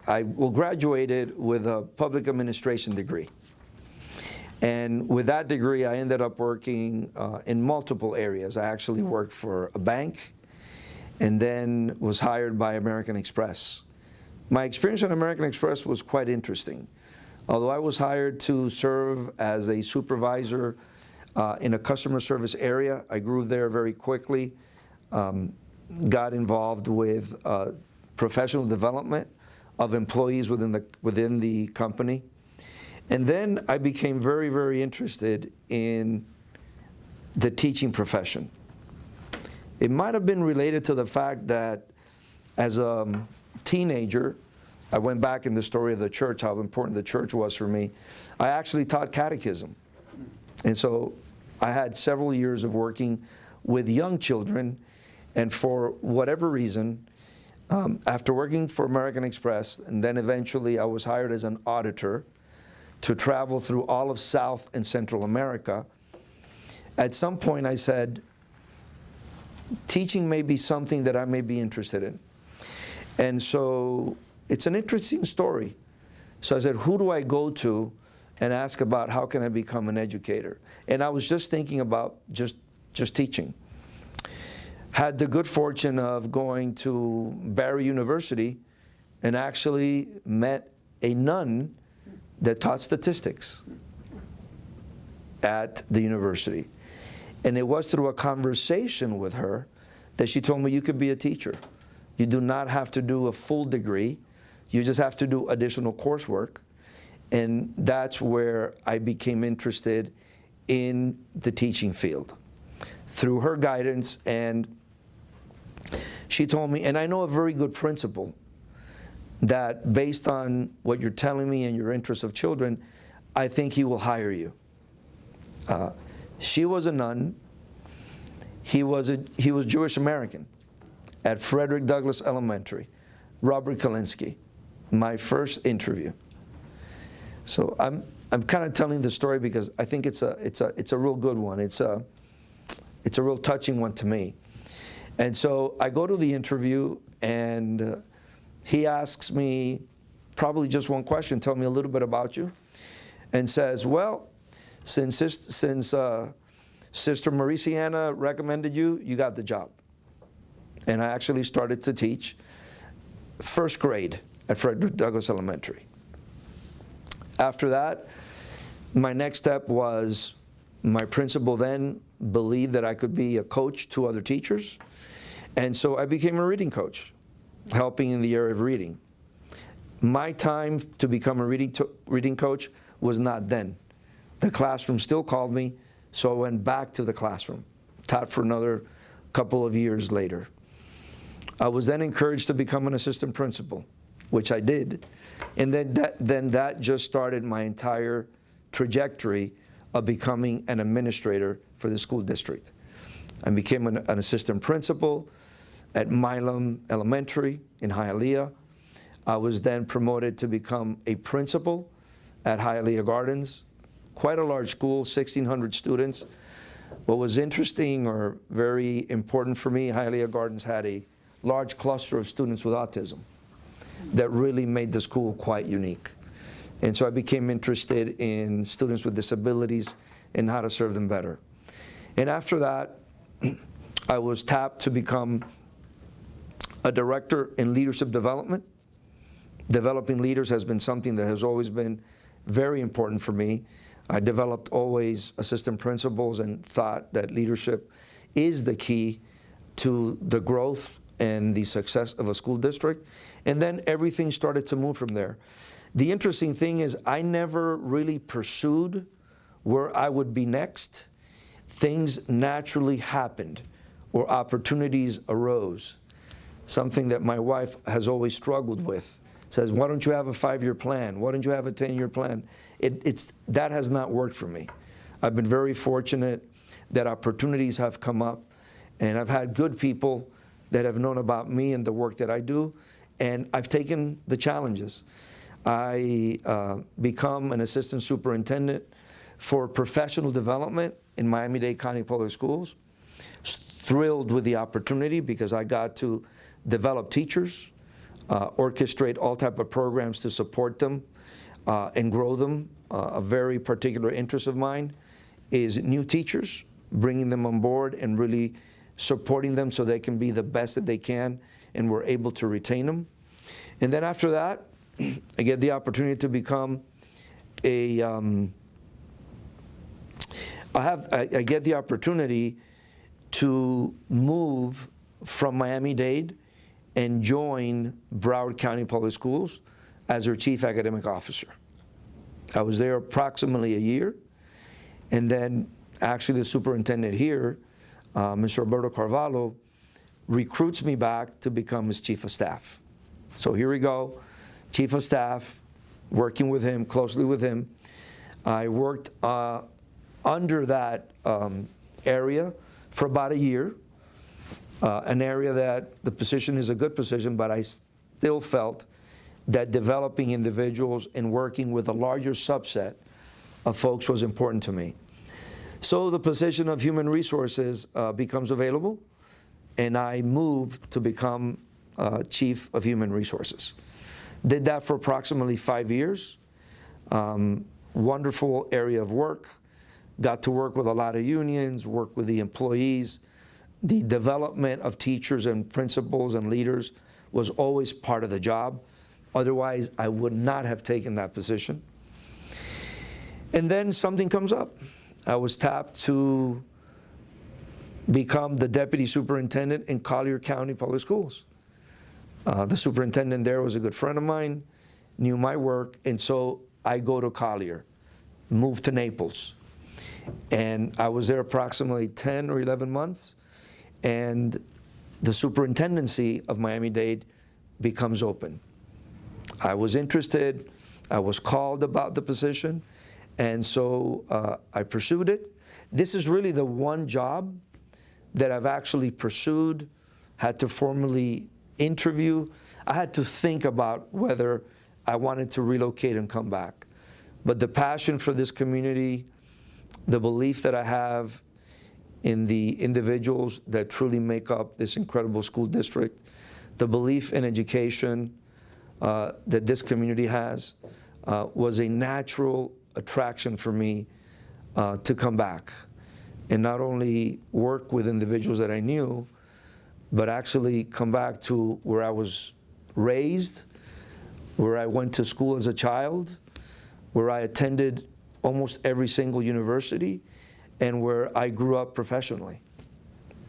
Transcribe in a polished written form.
graduated with a public administration degree. And with that degree, I ended up working in multiple areas. I actually worked for a bank and then was hired by American Express. My experience at American Express was quite interesting. Although I was hired to serve as a supervisor in a customer service area, I grew there very quickly, got involved with professional development of employees within the company. And then I became very, very interested in the teaching profession. It might have been related to the fact that as a teenager, I went back in the story of the church, how important the church was for me. I actually taught catechism. And so I had several years of working with young children, and for whatever reason, after working for American Express, and then eventually I was hired as an auditor to travel through all of South and Central America, at some point I said, teaching may be something that I may be interested in. And so it's an interesting story. So I said, who do I go to and ask about how can I become an educator? And I was just thinking about just teaching. Had the good fortune of going to Barry University and actually met a nun that taught statistics at the university. And it was through a conversation with her that she told me, you could be a teacher. You do not have to do a full degree. You just have to do additional coursework. And that's where I became interested in the teaching field. Through her guidance, and she told me, and I know a very good principle, that based on what you're telling me and your interest of children, I think he will hire you. She was a nun. He was Jewish American at Frederick Douglass Elementary. Robert Kalinsky, my first interview. So I'm kind of telling the story because I think it's a real good one. It's a real touching one to me. And so I go to the interview, and he asks me probably just one question, tell me a little bit about you, and says, well, since Sister Mariciana recommended you, you got the job. And I actually started to teach first grade at Frederick Douglass Elementary. After that, my next step was my principal then believed that I could be a coach to other teachers. And so I became a reading coach, helping in the area of reading. My time to become a reading coach was not then. The classroom still called me, so I went back to the classroom, taught for another couple of years later. I was then encouraged to become an assistant principal, which I did. And then that just started my entire trajectory of becoming an administrator for the school district. I became an assistant principal at Milam Elementary in Hialeah. I was then promoted to become a principal at Hialeah Gardens, quite a large school, 1,600 students. What was interesting or very important for me, Hialeah Gardens had a large cluster of students with autism that really made the school quite unique. And so I became interested in students with disabilities and how to serve them better. And after that, I was tapped to become a director in leadership development. Developing leaders has been something that has always been very important for me. I developed always assistant principals and thought that leadership is the key to the growth and the success of a school district. And then everything started to move from there. The interesting thing is I never really pursued where I would be next. Things naturally happened or opportunities arose. Something that my wife has always struggled with. Says, why don't you have a 5-year plan? Why don't you have a 10-year plan? That has not worked for me. I've been very fortunate that opportunities have come up, and I've had good people that have known about me and the work that I do, and I've taken the challenges. I become an assistant superintendent for professional development in Miami-Dade County Public Schools. Thrilled with the opportunity because I got to develop teachers. orchestrate all type of programs to support them and grow them. A very particular interest of mine is new teachers, bringing them on board and really supporting them so they can be the best that they can, and we're able to retain them. And then after that, I get the opportunity to become I get the opportunity to move from Miami-Dade and join Broward County Public Schools as their Chief Academic Officer. I was there approximately a year, and then actually the superintendent here, Mr. Roberto Carvalho, recruits me back to become his Chief of Staff. So here we go, Chief of Staff, working with him, closely with him. I worked under that area for about a year, an area that the position is a good position, but I still felt that developing individuals and working with a larger subset of folks was important to me. So the position of human resources becomes available, and I moved to become Chief of Human Resources. Did that for approximately 5 years. Wonderful area of work. Got to work with a lot of unions, work with the employees. The development of teachers and principals and leaders was always part of the job. Otherwise, I would not have taken that position. And then something comes up. I was tapped to become the Deputy Superintendent in Collier County Public Schools. The superintendent there was a good friend of mine, knew my work, and so I go to Collier, moved to Naples. And I was there approximately 10 or 11 months, and the superintendency of Miami-Dade becomes open. I was interested, I was called about the position, and so I pursued it. This is really the one job that I've actually pursued, had to formally interview. I had to think about whether I wanted to relocate and come back. But the passion for this community, the belief that I have in the individuals that truly make up this incredible school district, the belief in education that this community has, was a natural attraction for me to come back and not only work with individuals that I knew, but actually come back to where I was raised, where I went to school as a child, where I attended almost every single university, and where I grew up professionally.